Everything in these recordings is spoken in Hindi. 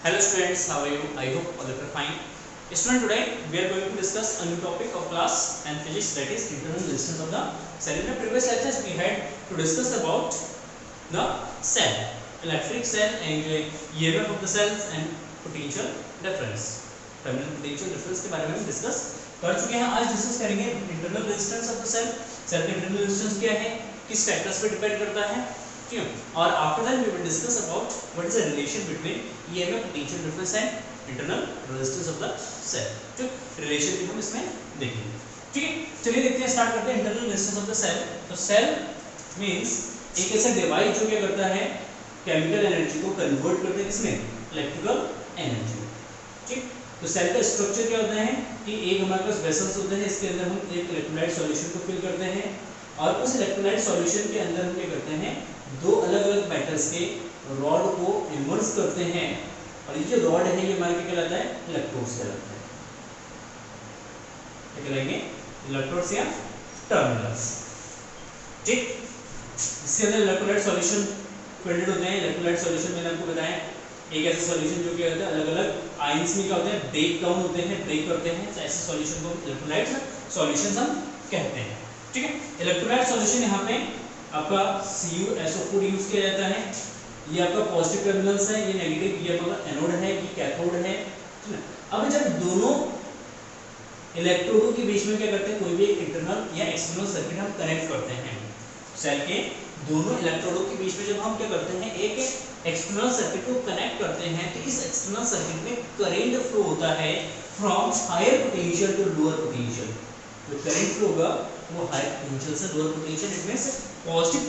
Hello students, how are you? I hope all of you are fine. Student, today we are going to discuss a new topic of class and physics, that is internal resistance of the cell. In the previous lectures we had to discuss about the cell, electric cell and EMF of the cells and potential difference, terminal potential difference के बारे में डिस्कस कर चुके हैं. आज डिस्कस करेंगे internal resistance of the cell. Cell का इंटरनल रेजिस्टेंस क्या है, किस फैक्टर्स पे डिपेंड करता है, ठीक है. और after that we will discuss about what is the relation between EMF potential difference and internal resistance of the cell. ठीक, रिलेशन भी हम इसमें देखेंगे. ठीक है, चलिए देखते हैं, स्टार्ट करते हैं internal resistance of the cell. तो सेल मींस एक ऐसा डिवाइस जो क्या करता है, केमिकल एनर्जी को कन्वर्ट करता है किसमें, इलेक्ट्रिकल एनर्जी. ठीक, तो सेल का स्ट्रक्चर क्या होता है कि एक हमारे पास वेसल्स होते हैं, इसके अंदर हम एक इलेक्ट्रोलाइट सॉल्यूशन को फिल करते हैं और उस इलेक्ट्रोलाइट सॉल्यूशन के अंदर हम क्या करते हैं, दो अलग अलग मेटल्स के रॉड को इमर्स करते हैं और ये जो रॉड है ये हमारे क्या कहलाता है, इलेक्ट्रोड्स कहलाता है. क्या कहलाएंगे, इलेक्ट्रोड्स या टर्मिनल्स. ठीक, इसके अंदर इलेक्ट्रोलाइट सॉल्यूशन फिल्ड होते हैं. इलेक्ट्रोलाइट सॉल्यूशन मैंने आपको बताया एक ऐसा सॉल्यूशन जो क्या होता है, अलग अलग आयंस में क्या होते हैं, ब्रेक डाउन होते हैं, ब्रेक करते हैं. तो ऐसे सॉल्यूशन को इलेक्ट्रोलाइट सॉल्यूशंस हम कहते हैं. ठीक है, इलेक्ट्रोलाइट सॉल्यूशन यहाँ पे आपका CuSO4 यूज किया जाता है. ये आपका पॉजिटिव टर्मिनल्स है, ये नेगेटिव, ये आपका एनोड है, ये कैथोड है. ठीक है, अब जब दोनों इलेक्ट्रोडों के बीच में क्या करते हैं, कोई भी इंटरनल या एक्सटर्नल सर्किट हम कनेक्ट करते हैं. सेल के दोनों इलेक्ट्रोडों के बीच में जब हम क्या करते हैं, एक एक्सटर्नल सर्किट को कनेक्ट करते हैं, तो इस एक्सटर्नल सर्किट में करंट फ्लो होता है from higher potential to lower potential. जो करंट फ्लो होगा वो हायर पोटेंशियल से lower potential, it means positive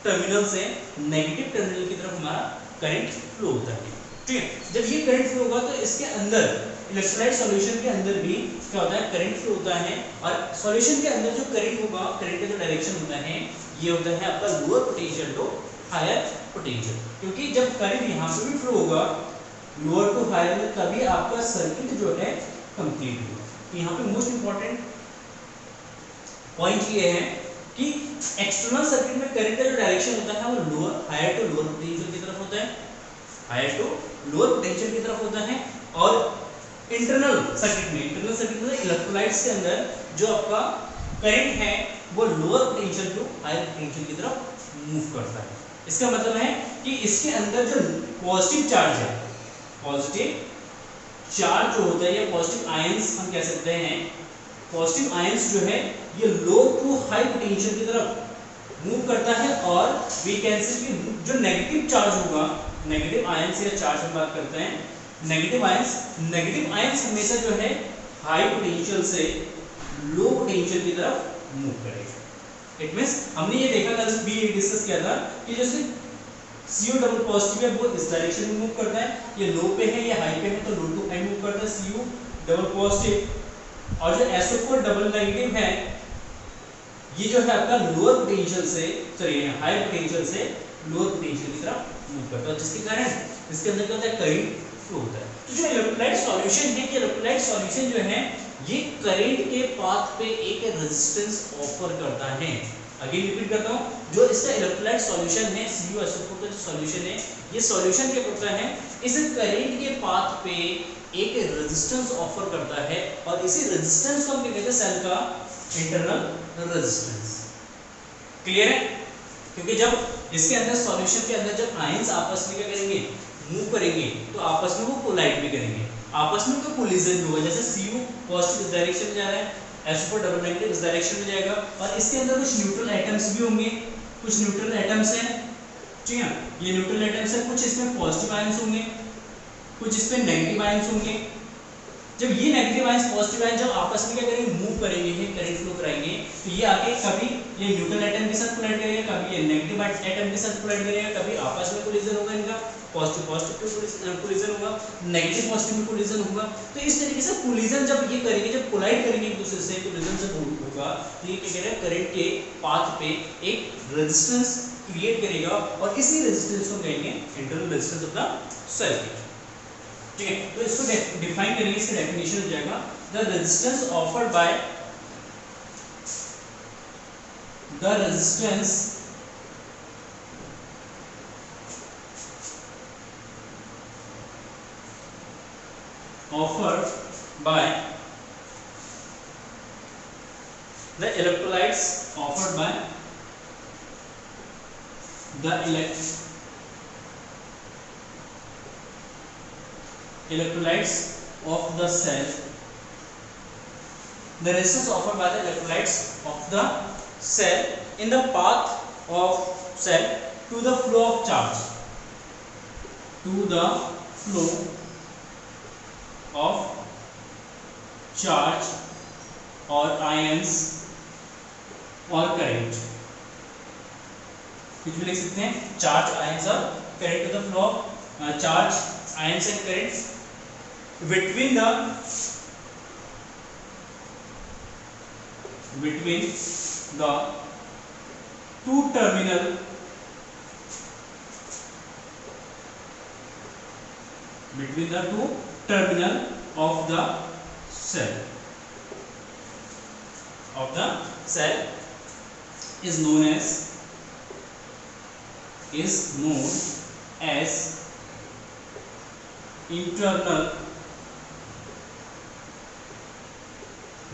terminal से नेगेटिव टर्मिनल की तरफ हमारा करंट फ्लो होता है. ठीक है, जब ये करंट फ्लो होगा तो इसके अंदर इलेक्ट्रोलाइट सॉल्यूशन के अंदर भी क्या होता है, करंट फ्लो होता है. और सॉल्यूशन के अंदर जो करंट होगा, करंट का जो डायरेक्शन होता है ये होता है आपका lower potential to higher potential. क्योंकि जब करंट यहाँ पे भी फ्लो होगा लोअर टू हायर में, तभी आपका सर्किट जो है कंप्लीट होगा. यहाँ पे मोस्ट इंपॉर्टेंट पॉइंट ये है कि एक्सटर्नल सर्किट में करंट का जो डायरेक्शन होता है वो lower higher to lower potential की तरफ होता है, हायर टू लोअर पोटेंशियल की तरफ होता है. और इंटरनल सर्किट में इलेक्ट्रोलाइट्स के अंदर जो आपका करंट है वो lower potential to higher potential की तरफ मूव करता है. इसका मतलब है कि इसके अंदर जो पॉजिटिव चार्ज है, पॉजिटिव चार्ज जो होता है या पॉजिटिव आयंस हम कह सकते हैं, पॉजिटिव आयंस जो है ये लो टू हाई पोटेंशियल की तरफ मूव करता है. और वी कैन से कि जो नेगेटिव चार्ज होगा, नेगेटिव आयंस या चार्ज हम बात करते हैं, नेगेटिव आयंस हमेशा जो है हाई पोटेंशियल से लो पोटेंशियल की तरफ मूव करेगा. इट मींस हमने ये देखा था, भी ये डिस्कस किया था कि जैसे Cu डबल पॉजिटिव है वो इस डायरेक्शन में मूव करता है, ये लो पे है ये हाई पे है तो लो टू हाई मूव करता है Cu डबल पॉजिटिव. और जो SO4 डबल नेगेटिव है ये जो है आपका लोअर पोटेंशियल से, सॉरी हायर पोटेंशियल से लोअर पोटेंशियल की तरफ मूव करता है, जिसके कारण इसके अंदर क्या होता है, करंट फ्लो होता है. तो जो इलेक्ट्रोलाइट सॉल्यूशन है, ये इलेक्ट्रोलाइट सॉल्यूशन जो है ये करंट के पाथ पे एक रेजिस्टेंस ऑफर करता है. अगेन रिपीट करता हूँ, जो इसका इलेक्ट्रोलाइट सॉल्यूशन है, CuSO4 का जो सॉल्यूशन है, ये सॉल्यूशन क्या करता है, इस करंट के पाथ पे एक रेजिस्टेंस ऑफर करता है. और इसी रेजिस्टेंस को हम क्या कहते हैं, सेल का इंटरनल रेजिस्टेंस. क्लियर है? क्योंकि जब इसके अंदर सॉल्यूशन के अंदर जब आयंस आपस में क्या करेंगे, मूव करेंगे, तो आपस में वो कोलाइड भी करेंगे, आपस में तो कोलिजन भी होगा. जैसे Cu पॉजिटिव इस डायरेक्शन में जा रहा है, SO4 डबल नेगेटिव इस डायरेक्शन में जाएगा. और इसके अंदर कुछ न्यूट्रल एटम्स भी होंगे, कुछ न्यूट्रल एटम्स हैं. ठीक है, ये न्यूट्रल एटम्स है, कुछ इसमें पॉजिटिव आयंस होंगे, कुछ इसमें नेगेटिव आयंस होंगे. जब ये नेगेटिव आयंस पॉजिटिव आयंस जब आपस में क्या करेंगे, मूव करेंगे, करंट फ्लो कराएंगे, तो ये आके कभी ये न्यूट्रल एटम के साथ कोलाइड करेगा, कभी ये नेगेटिव एटम के साथ कोलाइड करेगा, कभी आपस में कोलिजन होगा इनका, पॉजिटिव पे कोलिजन होगा, नेगेटिव पॉजिटिव में कोलिजन होगा. तो इस तरीके से कोलिजन जब ये करेंगे, जब कोलाइड करेंगे एक दूसरे से, कोलिजन जब होगा तो ये क्या करेगा, करंट के पाथ पे एक रेजिस्टेंस क्रिएट करेगा. और इसी रेजिस्टेंस को कहेंगे internal resistance of the circuit. ठीक है, तो इसको डिफाइन करेंगे, इसका डेफिनेशन हो जाएगा, the resistance offered by the resistance offered by the electrolytes offered by the electrolytes of the cell, the resistance offered by the electrolytes of the cell in the path of cell to the flow of charge, to the flow of charge or ions और करंट, कुछ भी लिख सकते हैं, चार्ज आयंस और current to the flow of charge ions and currents between the two terminal of the cell is known as internal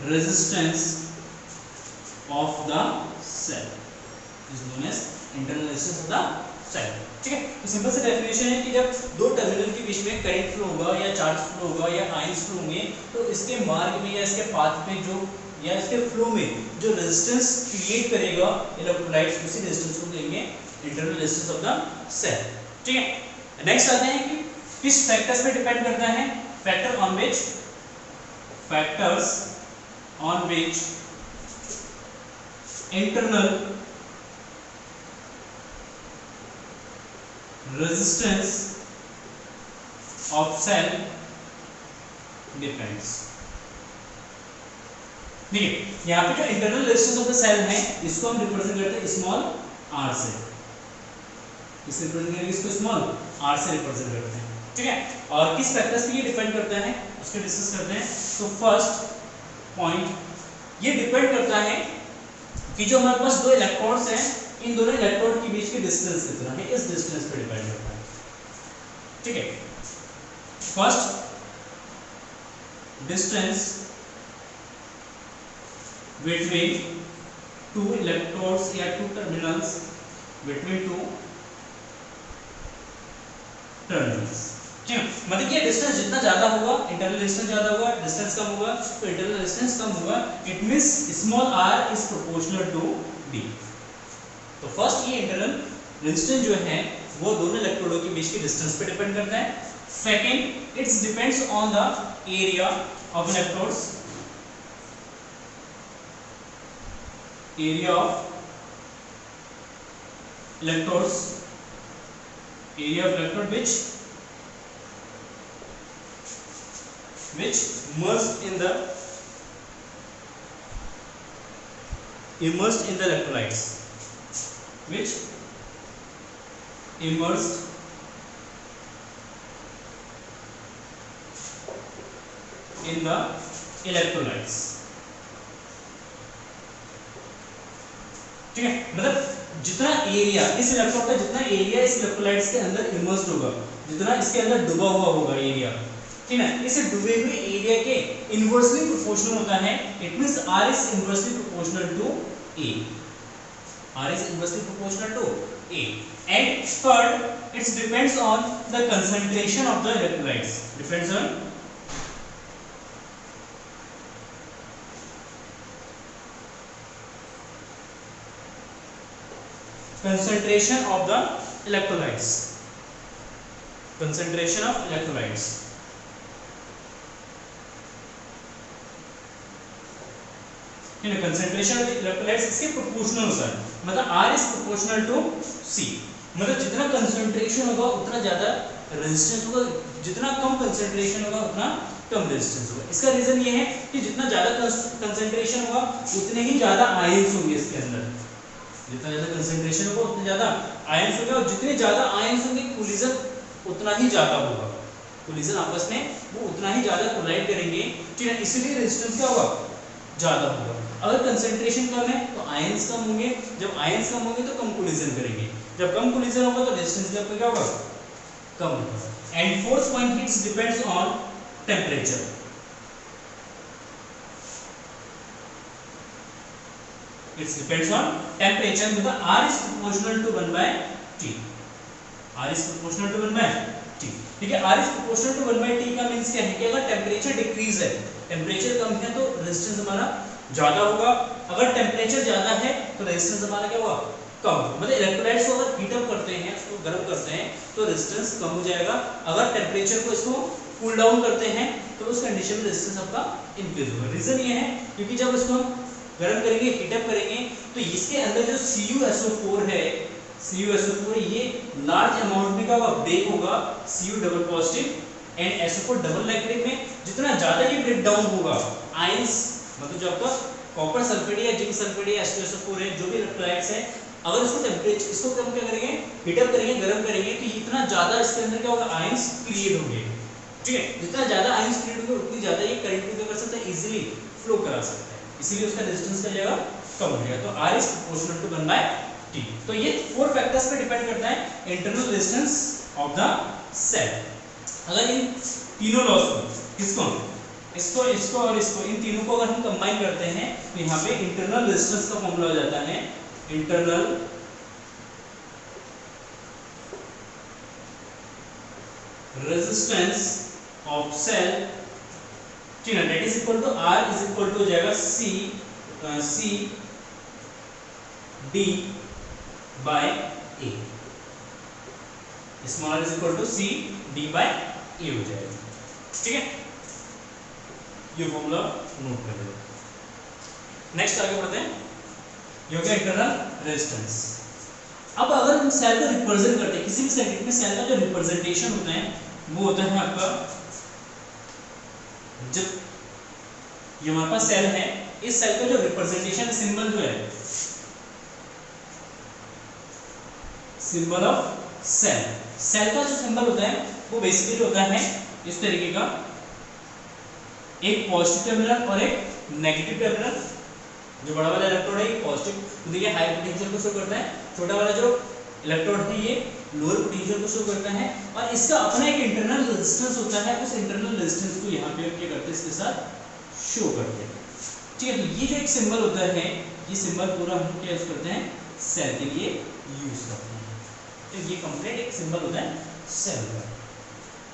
resistance of the cell, is known as internal resistance of the cell। ठीक है, तो सिंपल सा डेफिनेशन है कि जब दो टर्मिनल के बीच में करंट फ्लो होगा या चार्ज फ्लो होगा या आयंस फ्लो होंगे तो इसके मार्ग में या इसके पाथ पे जो या इसके फ्लो में जो रेजिस्टेंस क्रिएट करेगा इलेक्ट्रोलाइट्स, उसी रेजिस्टेंस को कहेंगे internal resistance of the cell. ठीक है, नेक्स्ट आते हैं कि किस फैक्टर्स पे डिपेंड करता है, factors on which internal resistance of cell depends। देखिए यहाँ पे जो internal resistance of the cell है इसको हम रिप्रेजेंट करते हैं स्मॉल r से, इसे रिप्रेजेंट करेंगे, इसको स्मॉल r से रिप्रेजेंट करते हैं। ठीक है, और किस फैक्टर्स पे ये डिपेंड करता है उसको डिस्कस करते हैं। तो फर्स्ट पॉइंट, ये डिपेंड करता है कि जो हमारे पास दो इलेक्ट्रोड्स हैं इन दोनों इलेक्ट्रोड के बीच की डिस्टेंस कितना है, इस डिस्टेंस पे डिपेंड करता है। ठीक है, first distance between two electrodes या two terminals, between two terminals. मतलब ये डिस्टेंस जितना ज्यादा होगा इंटरनल रेजिस्टेंस ज्यादा होगा, डिस्टेंस कम होगा तो इंटरनल रेजिस्टेंस कम होगा। It means small r is proportional to d। तो फर्स्ट ये इंटरनल रेजिस्टेंस जो है वो दोनों इलेक्ट्रोडों के बीच की डिस्टेंस पे डिपेंड करता है। Second, it's depends on the area of electrodes, area of electrodes which immersed in the electrolytes, which immersed in the electrolytes। ठीक है, मतलब जितना एरिया इस इलेक्ट्रोड का, जितना एरिया इस इलेक्ट्रोलाइट्स के अंदर इमर्स्ड होगा, जितना इसके अंदर डूबा हुआ होगा एरिया, ठीक है, इस डूबे हुए एरिया के इनवर्सली प्रोपोर्शनल होता है। It means r is inversely proportional to a, r is inversely proportional to a। and third, it depends on the concentration of the electrolytes, depends on concentration of the electrolytes, concentration of electrolytes। ठीक है, concentration of the electrolytes इसके प्रोपोर्शनल होता है, मतलब r is proportional to c। मतलब जितना कंसंट्रेशन होगा उतना ज्यादा रेजिस्टेंस होगा, जितना कम कंसंट्रेशन होगा उतना कम रेजिस्टेंस होगा। इसका रीजन ये है कि जितना ज्यादा कंसंट्रेशन होगा उतने ही ज्यादा आयंस होंगे इसके अंदर, जितना ज्यादा कंसंट्रेशन होगा उतने ज्यादा आयंस होंगे, और जितने ज्यादा आयंस होंगे कोलिजन उतना ही ज्यादा होगा, कोलिजन आपस में वो उतना ही ज्यादा कोलाइड करेंगे। ठीक है, इसलिए रेजिस्टेंस क्या होगा, ज्यादा होगा। अगर कंसंट्रेशन कम है तो आयंस कम होंगे, जब आयंस कम होंगे तो कम कोलिजन करेंगे, जब कम कोलिजन होगा तो रेजिस्टेंस क्या होगा, कम होगा। And fourth point, it's depends on temperature. It depends on temperature because R is proportional to 1 by T. R is proportional to 1 by T. ठीक है, R is proportional to 1 by T का मींस क्या है कि अगर टेम्परेचर डिक्रीज है, टेम्परेचर कम है तो रेजिस्टेंस हमारा ज्यादा होगा, अगर टेम्परेचर ज्यादा है तो रेजिस्टेंस हमारा क्या होगा, कम होगा। मतलब इलेक्ट्रोलाइट्स को अगर हीट अप करते हैं, उसको गर्म करते हैं तो रेजिस्टेंस कम हो जाएगा, अगर टेम्परेचर को इसको कूल डाउन करते हैं तो उस कंडीशन में रेजिस्टेंस आपका इंक्रीज होगा। रीजन ये है क्योंकि जब इसको हम गर्म करेंगे, हीट अप करेंगे तो इसके अंदर जो CuSO4 है, CuSO4 ये लार्ज अमाउंट में का ब्रेक होगा, Cu double positive and SO4 double negative में। जितना ज्यादा ये ब्रेक डाउन होगा आयंस, मतलब जो आपका कॉपर सल्फेट या जिंक सल्फेट या H2SO4 है, जो भी इलेक्ट्रोलाइट्स है, अगर इसको टेम्परेचर इसको कम क्या करेंगे, हीट अप करेंगे, गर्म करेंगे तो इतना ज्यादा इसके अंदर क्या होगा, आयंस क्रिएट होंगे। ठीक है, जितना ज्यादा आयंस क्रिएट होंगे उतनी ज्यादा ये करंट को कर सकता है, इजीली फ्लो करा सकता है, इसीलिए उसका रेजिस्टेंस का जगह कम हो जाएगा। तो R is proportional to 1 by T। तो ये 4 फैक्टर्स पे डिपेंड करता है internal resistance of the cell. अगर इन तीनों लॉस को, किसको, इसको, इसको और इसको, इन तीनों को अगर हम कंबाइन करते हैं तो यहाँ पे इंटरनल रेजिस्टेंस का फॉर्मूला हो जाता है इंटरनल रेजिस्टेंस ऑफ सेल, ठीक है, that is equal to R is equal to हो जाएगा C D by A। Small r is equal to C D by A हो जाएगा। ठीक है, ये फॉर्मूला नोट कर लो। नेक्स्ट आगे बढ़ते हैं, ये हो गया इंटरनल रेजिस्टेंस। अब अगर हम सेल को रिप्रेजेंट करते हैं, किसी भी सर्किट में सेल का जो रिप्रेजेंटेशन होता है वो होता है आपका, जब ये हमारे पास सेल है, इस सेल का जो रिप्रेजेंटेशन सिंबल जो है, सिंबल ऑफ सेल, सेल का जो सिंबल होता है वो बेसिकली होता है इस तरीके का, एक पॉजिटिव टर्मिनल और एक नेगेटिव टर्मिनल। जो बड़ा वाला इलेक्ट्रोड है ये पॉजिटिव, तो देखिए हाई पोटेंशियल को शो करता है, छोटा वाला जो इलेक्ट्रोड है ये लोअर पोटेंशियल को शो करता है, और इसका अपना एक इंटरनल रेजिस्टेंस होता है, उस इंटरनल रेजिस्टेंस को यहाँ पे हम क्या करते हैं, इसके साथ शो करते हैं। ठीक है, तो ये जो एक सिंबल होता है, ये सिंबल पूरा हम क्या यूज करते हैं, सेल के लिए यूज करते हैं। तो ये कंप्लीट एक सिंबल होता है सेल का।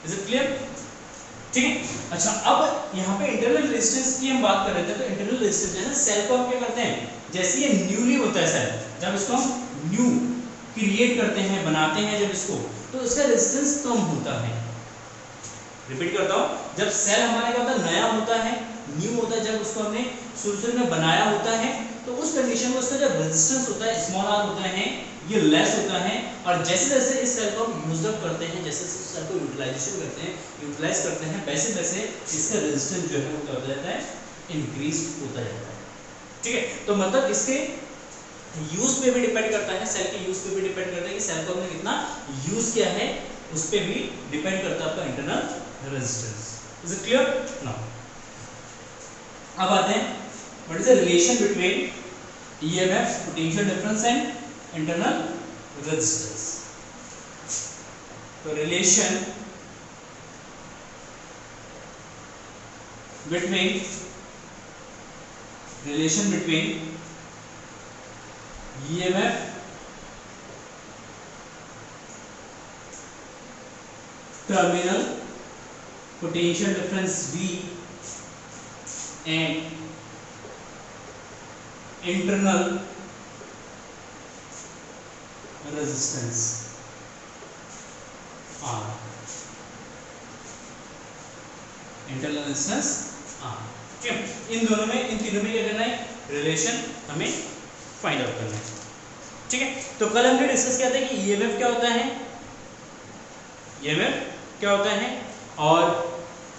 Is it clear? ठीक है, अच्छा अब यहाँ पे इंटरनल रेजिस्टेंस की हम बात कर रहे थे, तो इंटरनल रेजिस्टेंस जैसे सेल को हम क्या करते हैं, जैसे ये न्यूली होता है सेल, जब इसको हम न्यू क्रिएट करते हैं, बनाते हैं जब इसको, तो इसका रेजिस्टेंस कम होता है। रिपीट करता हूँ, जब सेल हमारे क्या होता है, नया होता है, न्यू होता है, जब उसको हमने शुरू में बनाया होता है, तो उस कंडीशन में उसका जो रेजिस्टेंस होता है, स्मॉल r होता है, ये लेस होता है। और जैसे जैसे इस सेल को हम यूज अप करते हैं, जैसे इस सेल को यूटिलाइजेशन करते हैं, यूटिलाइज करते हैं, वैसे वैसे इसका रेजिस्टेंस जो है वो क्या होता जाता है, इंक्रीज होता जाता है। ठीक है, तो मतलब इसके यूज पे भी डिपेंड करता है, सेल के यूज पे भी डिपेंड करता है कि सेल को हमने कितना यूज किया है, उस पे भी डिपेंड करता है आपका internal resistance. Is it clear? Now अब आते हैं, what is the relation between EMF, potential difference and internal resistance. तो relation between EMF terminal potential difference V and internal resistance R, internal resistance R। ठीक है, इन दोनों में, इन तीनों में क्या करना है, रिलेशन हमें फाइंड आउट करना है। ठीक है, तो कल हमने डिस्कस किया था कि EMF क्या होता है, EMF क्या होता है, और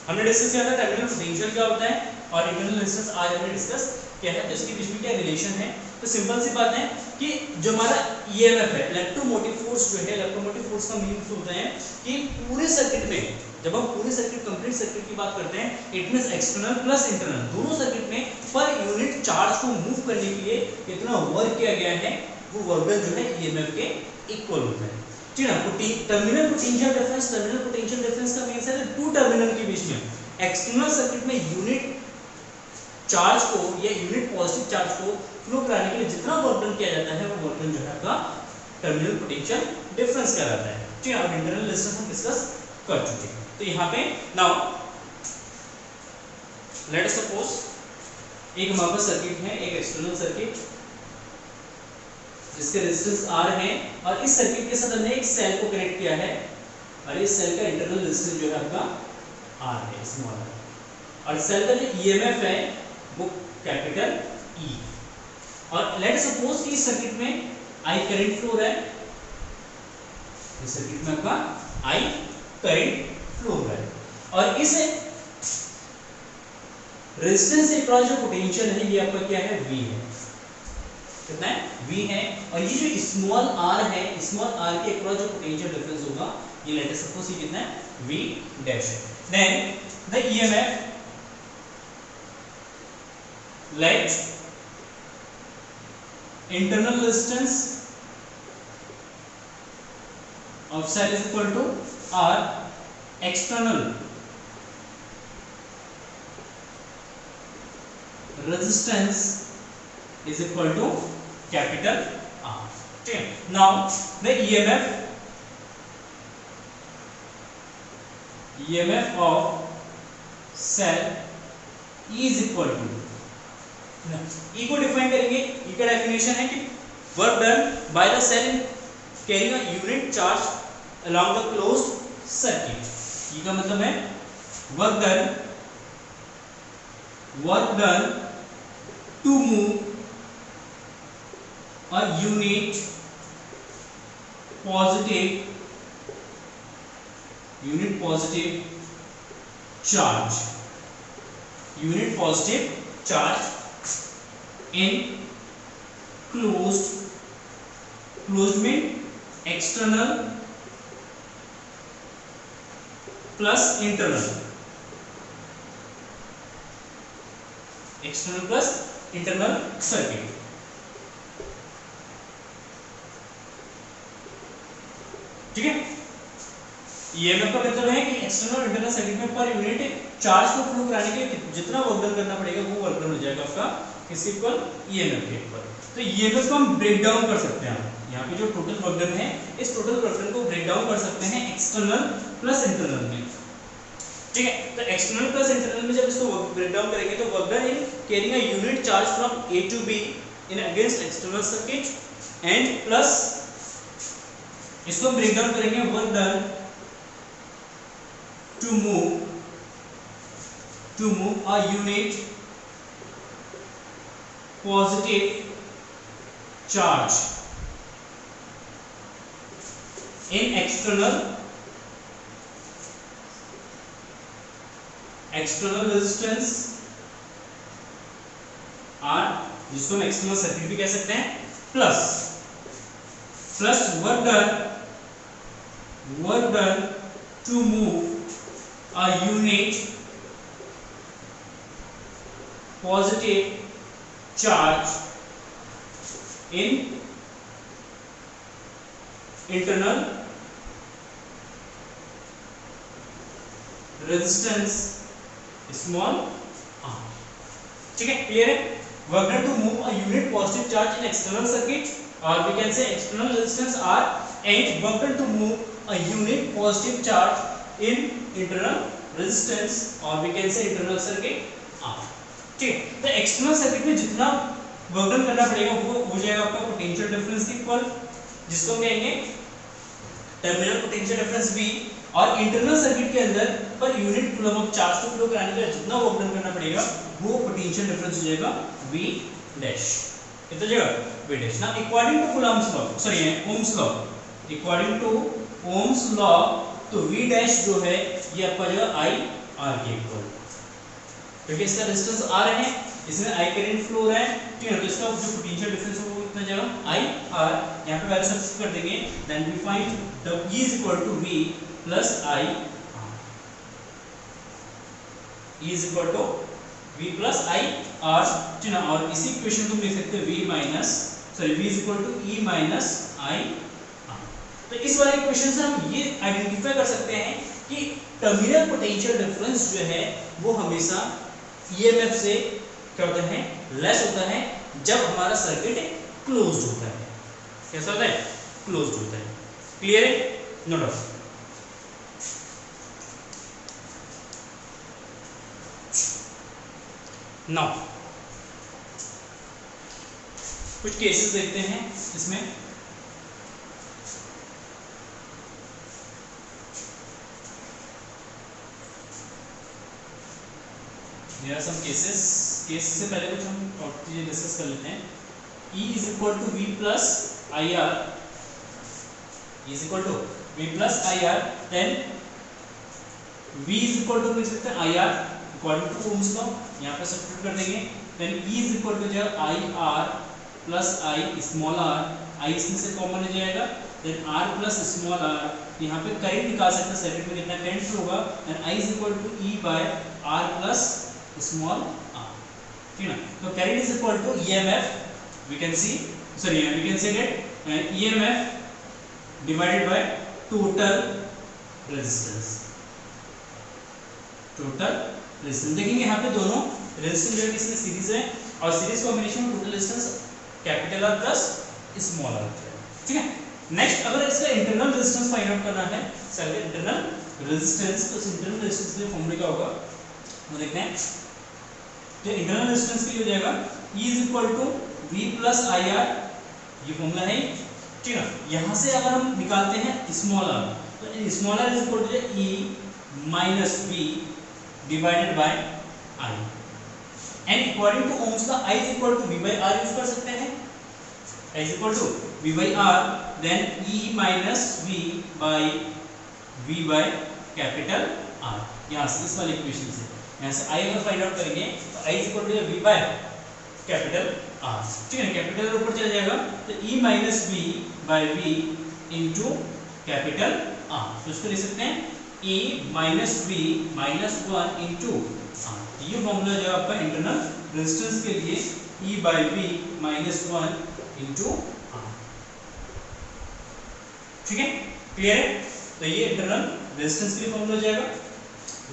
हमने डिस्कस किया था टर्मिनल पोटेंशियल क्या होता है, और इंटरनल रेजिस्टेंस आज हमने डिस्कस किया है। तो इसके बीच में क्या रिलेशन है, तो सिंपल सी बात है कि जो हमारा EMF है, इलेक्ट्रोमोटिव फोर्स जो है, इलेक्ट्रोमोटिव फोर्स का मीनिंग होता है कि पूरे सर्किट में, जब हम पूरे सर्किट, कंप्लीट सर्किट की बात करते हैं, it means external plus internal, दोनों सर्किट में पर यूनिट चार्ज को मूव करने के लिए कितना वर्क किया गया है, वो वर्क जो है EMF के इक्वल होता है। ठीक है ना, terminal potential difference, terminal potential difference का मीनिंग है टू टर्मिनल के बीच में एक्सटर्नल सर्किट में यूनिट चार्ज को या यूनिट पॉजिटिव चार्ज को फ्लो कराने के लिए जितना वर्क डन किया जाता है वो वर्क डन जो है आपका टर्मिनल पोटेंशियल डिफरेंस कहलाता है। ठीक है, अब इंटरनल रेजिस्टेंस हम डिस्कस कर चुके हैं। तो यहाँ पे नाउ लेट अस सपोज एक हमारे पास सर्किट है, एक एक्सटर्नल सर्किट जिसके रेजिस्टेंस R है और इस सर्किट के साथ हमने एक सेल को कनेक्ट किया है और इस सेल का इंटरनल रेजिस्टेंस जो है आपका R है, स्मॉल r, और सेल का जो EMF है वो कैपिटल E। और लेट सपोज कि इस सर्किट में I करंट फ्लो है, इस सर्किट में आपका I करंट फ्लो है और इस रेजिस्टेंस के क्रॉस जो पोटेंशियल है ये आपका क्या है, V है। कितना है, V है। और ये जो स्मॉल r है, स्मॉल r के क्रॉस जो पोटेंशियल डिफरेंस होगा ये लेट अस सपोज ये कितना है, V डैश है। Then the EMF let internal resistance of cell is equal to R, external resistance is equal to capital R. Okay. Now the EMF of cell is equal to, E को डिफाइन करेंगे। E का डेफिनेशन है कि work done by the cell in carrying a unit charge along the closed circuit. E का मतलब है work done to move a unit positive charge in closed में external plus internal circuit। ठीक है, EMF का मतलब है कि एक्सटर्नल इंटरनल सर्किट में पर यूनिट चार्ज को फ्लो कराने के लिए जितना वर्क डन करना पड़ेगा वो वर्क डन हो जाएगा आपका किसी इक्वल EMF के ऊपर। तो EMF को हम ब्रेक डाउन कर सकते हैं। यहाँ पे जो टोटल वर्क डन है इस टोटल वर्क डन को ब्रेक डाउन कर सकते हैं एक्सटर्नल प्लस इंटरनल में। ठीक है, तो एक्सटर्नल प्लस इंटरनल में जब इसको ब्रेक डाउन करेंगे तो work done in carrying a unit charge from A to B in against external circuit and plus इसको हम ब्रेक डाउन करेंगे work done to move a unit positive charge in external resistance R, जिसको हम एक्सटर्नल सर्किट भी कह सकते हैं, plus work done to move a unit positive charge in internal resistance small r। ठीक है, क्लियर है। Work done to move a unit positive charge in external circuit और we can say external resistance R and work done to move a unit positive charge in internal resistance और we can say internal circuit R। ठीक है, तो एक्सटर्नल सर्किट में जितना वर्क डन करना पड़ेगा वो हो जाएगा आपका पोटेंशियल डिफरेंस इक्वल, जिसको हम कहेंगे टर्मिनल पोटेंशियल डिफरेंस V। और इंटरनल सर्किट के अंदर per unit coulomb of charge को फ्लो कराने के लिए जितना वर्क डन करना पड़ेगा वो पोटेंशियल डिफरेंस हो जाएगा V डैश। कितना जाएगा, V डैश। ना according to Coulomb's law, sorry Ohm's law, according to Ohm's law तो V डैश जो है ये आपका जो I R के इक्वल, क्योंकि इसका रेजिस्टेंस R है, इसमें I करंट फ्लो हो रहा है। ठीक है, तो इसका जो पोटेंशियल डिफरेंस है वो कितना जाएगा, I R। यहाँ पे वैल्यू सब्स्टिट्यूट कर देंगे, then we find W is equal to V plus I R। E is equal to V plus I R। ठीक है, और इसी इक्वेशन को लिख सकते हैं V is equal to E minus I। तो इस वाले इक्वेशन से हम ये आइडेंटिफाई कर सकते हैं कि टर्मिनल पोटेंशियल डिफरेंस जो है वो हमेशा ईएमएफ से क्या होता है, लेस होता है जब हमारा सर्किट क्लोज्ड होता है। कैसा होता है? क्लोज्ड होता है। क्लियर है? No doubt. नाउ कुछ केसेस देखते हैं इसमें। There are some cases से पहले कुछ हम और चीजें डिस्कस कर लेते हैं। E is equal to V plus IR, E is equal to V plus IR, then V is equal to लिख सकते हैं IR according to Ohm's law, यहाँ पे सब्स्टिट्यूट कर देंगे। then E is equal to जो IR plus I small r, I इसमें से कॉमन हो जाएगा, then R plus small r, यहाँ पे करंट निकाल सकते हैं सर्किट में कितना करंट फ्लो होगा, then I is equal to E by R plus small r, ठीक है ना। तो current is equal to EMF, we can say that EMF divided by total resistance। देखेंगे यहाँ पे दोनों रेजिस्टेंस जो है किसमें सीरीज है, और सीरीज कॉम्बिनेशन में total resistance capital R plus small r, ठीक है। नेक्स्ट अगर इसका इंटरनल रेजिस्टेंस फाइंड आउट करना है, सर्किट इंटरनल रेजिस्टेंस, तो इंटरनल रेजिस्टेंस के लिए फॉर्मूला क्या होगा वो देखते हैं। तो इंटरनल रेजिस्टेंस के लिए हो जाएगा E is equal to V plus IR, ये फॉर्मूला है, ठीक है। यहाँ से अगर हम निकालते हैं स्मॉल r, तो small r is equal to E minus V divided by I, and according to Ohm's law I is equal to V by R use कर सकते हैं। I is equal to V by R, then E minus V by V by capital R, यहाँ से इस वाले इक्वेशन से यहाँ से I अगर फाइंड आउट करेंगे तो I is equal to V by capital R, ठीक है। कैपिटल ऊपर चला जाएगा तो E minus V by V into capital R, तो इसको लिख सकते हैं E minus V minus 1 into R। ये फॉर्मूला जो आपका इंटरनल रेजिस्टेंस के लिए E by V minus 1 into R, ठीक है। क्लियर है? तो ये इंटरनल रेजिस्टेंस के लिए फॉर्मूला हो जाएगा।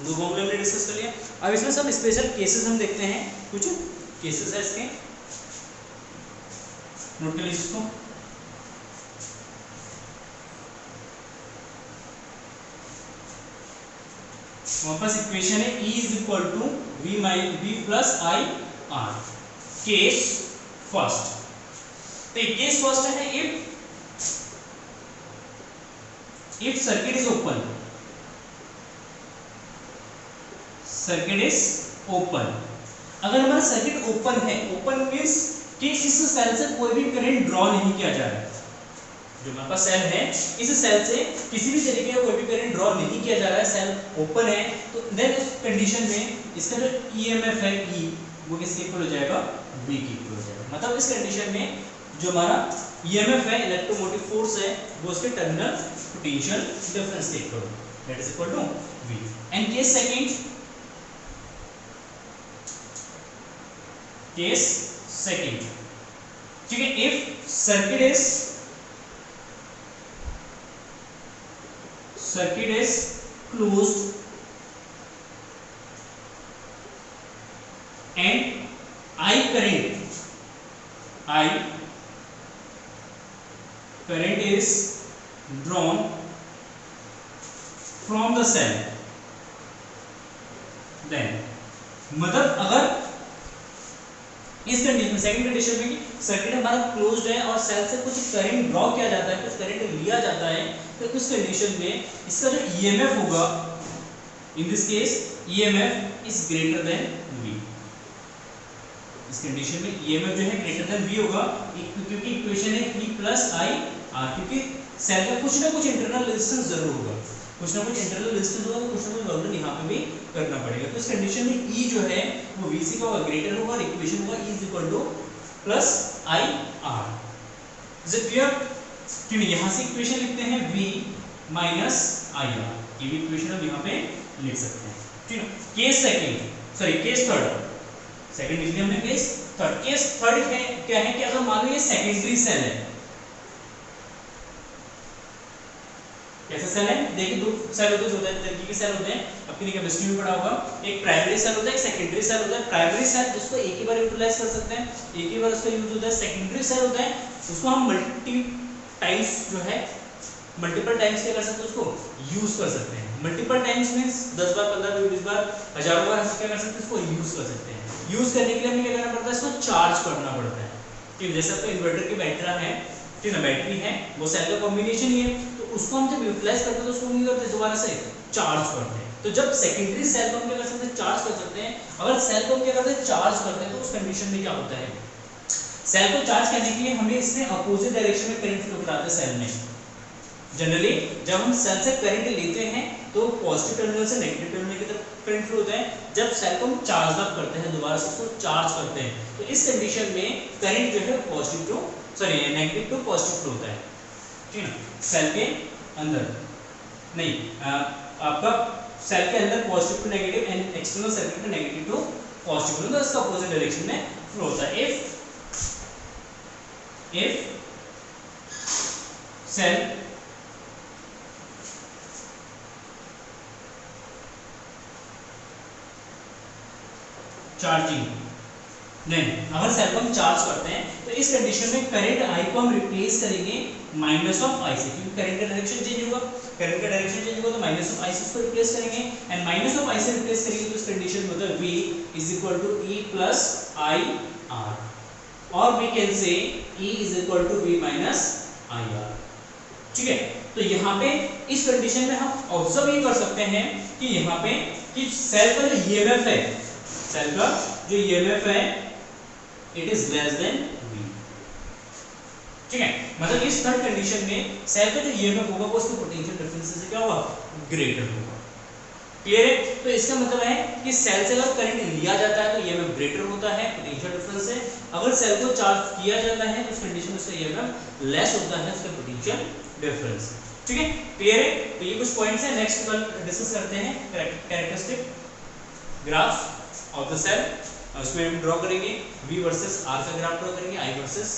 दो फॉर्मूले हमने डिस्कस कर लिया। अब इसमें सब स्पेशल केसेस हम देखते हैं, कुछ केसेस है इसके, नोट कर लीजिए इसको। हमारे पास इक्वेशन है E is equal to V plus I R। Case first, तो केस फर्स्ट है if circuit is open, circuit is open. अगर हमारा सर्किट ओपन है, ओपन मीन्स कि इस सेल से कोई भी करंट ड्रॉ नहीं किया जा रहा है। जो हमारे पास सेल है, इस सेल से किसी भी तरीके का कोई भी करंट ड्रॉ नहीं किया जा रहा है, सेल ओपन है, तो देन उस कंडीशन में इसका जो EMF है E, वो किसके इक्वल हो जाएगा? V के इक्वल हो जाएगा। मतलब इस कंडीशन में जो हमारा EMF है, इलेक्ट्रोमोटिव फोर्स है, वो उसके टर्मिनल पोटेंशियल डिफरेंस के equal, that is equal to V। And case second, ठीक है, if circuit is closed and I current is drawn from the cell, then मतलब अगर इस कंडीशन, सेकंड कंडीशन में कि सर्किट हमारा क्लोज्ड है और सेल से कुछ करंट ड्रॉ किया जाता है, कुछ करंट लिया जाता है, तो उस कंडीशन में इसका जो EMF होगा, in this case EMF is greater than V। इस कंडीशन में EMF जो है ग्रेटर देन V होगा, क्योंकि इक्वेशन है E plus I R, क्योंकि सेल का कुछ ना कुछ इंटरनल रेजिस्टेंस जरूर होगा, कुछ ना कुछ इंटरनल रेजिस्टेंस होगा, तो कुछ ना कुछ वैल्यू यहाँ पे भी करना पड़ेगा। तो इस कंडीशन में E जो है वो VC का ग्रेटर होगा और इक्वेशन होगा E is equal to plus I R। Is it clear? क्योंकि यहाँ से इक्वेशन लिखते हैं V minus I R, ये भी इक्वेशन हम यहाँ पे लिख सकते हैं, ठीक है। केस थर्ड, सेकंड लिख लिया हमने, केस थर्ड है क्या है कि अगर मान लो ये सेकेंडरी सेल है, कैसे सेल है? देखिए दो सेल होते हैं, दो तरीके के सेल होते हैं, आपने केमिस्ट्री में पढ़ा होगा। एक प्राइमरी सेल होता है, एक सेकेंडरी सेल होता है। प्राइमरी सेल जिसको एक ही बार यूटिलाइज कर सकते हैं, एक ही बार उसका यूज होता है। सेकेंडरी सेल होता है उसको हम मल्टी टाइम्स जो है मल्टीपल टाइम्स क्या कर सकते हैं, उसको यूज कर सकते हैं। मल्टीपल टाइम्स मींस 10 बार 15 बार 20 बार हजारों बार हम क्या कर सकते हैं, इसको यूज कर सकते हैं। यूज करने के लिए हमें क्या करना पड़ता है, इसको चार्ज करना पड़ता है। ठीक है, जैसे आपका इन्वर्टर की बैटरी है, ठीक है, बैटरी है, वो सेल का कॉम्बिनेशन ही है, तो उसको हम जब यूटिलाइज करते हैं तो उसको नहीं करते, दोबारा से चार्ज करते हैं। तो जब सेकेंडरी सेल को हम क्या कर सकते हैं, चार्ज कर सकते हैं। अगर सेल को हम क्या करते हैं, चार्ज करते हैं, तो उस कंडीशन में क्या होता है, सेल को चार्ज करने के लिए हमें इसमें अपोजिट डायरेक्शन में करंट फ्लो कराते हैं सेल में। जनरली जब हम सेल से करंट लेते हैं तो पॉजिटिव टर्मिनल से नेगेटिव टर्मिनल की तरफ करंट फ्लो होता है। जब सेल को हम चार्ज अप करते हैं, दोबारा से उसको चार्ज करते हैं, तो इस कंडीशन में करंट जो है positive to negative to positive flow होता है। ठीक है, सेल के अंदर नहीं, आपका सेल के अंदर positive to negative and external circuit में नेगेटिव टू पॉजिटिव फ्लो, तो इसका अपोजिट डायरेक्शन में फ्लो होता है। if cell चार्जिंग नहीं, अगर सेल को हम चार्ज करते हैं तो इस कंडीशन में करंट आई को हम रिप्लेस करेंगे माइनस ऑफ आई से, क्योंकि करंट का डायरेक्शन चेंज होगा, करंट का डायरेक्शन चेंज होगा तो माइनस ऑफ आई से इसको रिप्लेस करेंगे, एंड माइनस ऑफ आई से रिप्लेस करेंगे तो इस कंडीशन में होता है V is equal to E plus I R, और we can say E is equal to V minus I R. ठीक है, तो यहाँ पे इस कंडीशन में हम ऑब्जर्व ये कर सकते हैं कि यहाँ पे कि सेल का जो ईएमएफ है, सेल का जो ईएमएफ है it is less than V। ठीक है, मतलब इस थर्ड कंडीशन में सेल का जो ईएमएफ होगा वो उसके पोटेंशियल डिफरेंस से क्या होगा, ग्रेटर होगा। क्लियर है? तो इसका मतलब है कि सेल से अगर करंट लिया जाता है तो ईएमएफ ग्रेटर होता है पोटेंशियल डिफरेंस से, अगर सेल को चार्ज किया जाता है तो उस कंडीशन में उसका ईएमएफ लेस होता है उसका पोटेंशियल डिफरेंस। ठीक है, क्लियर है? तो ये कुछ पॉइंट्स हैं, नेक्स्ट कल डिस्कस करते हैं characteristic graph of the cell. उसमें हम ड्रॉ करेंगे V वर्सेस R का ग्राफ ड्रॉ करेंगे, I वर्सेस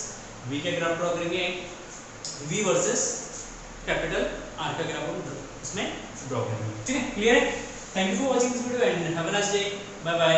V का ग्राफ ड्रॉ करेंगे, V वर्सेस कैपिटल R का ग्राफ हम इसमें ड्रॉ करेंगे। ठीक है, क्लियर है? Thank you for watching this video and have a nice day, bye bye.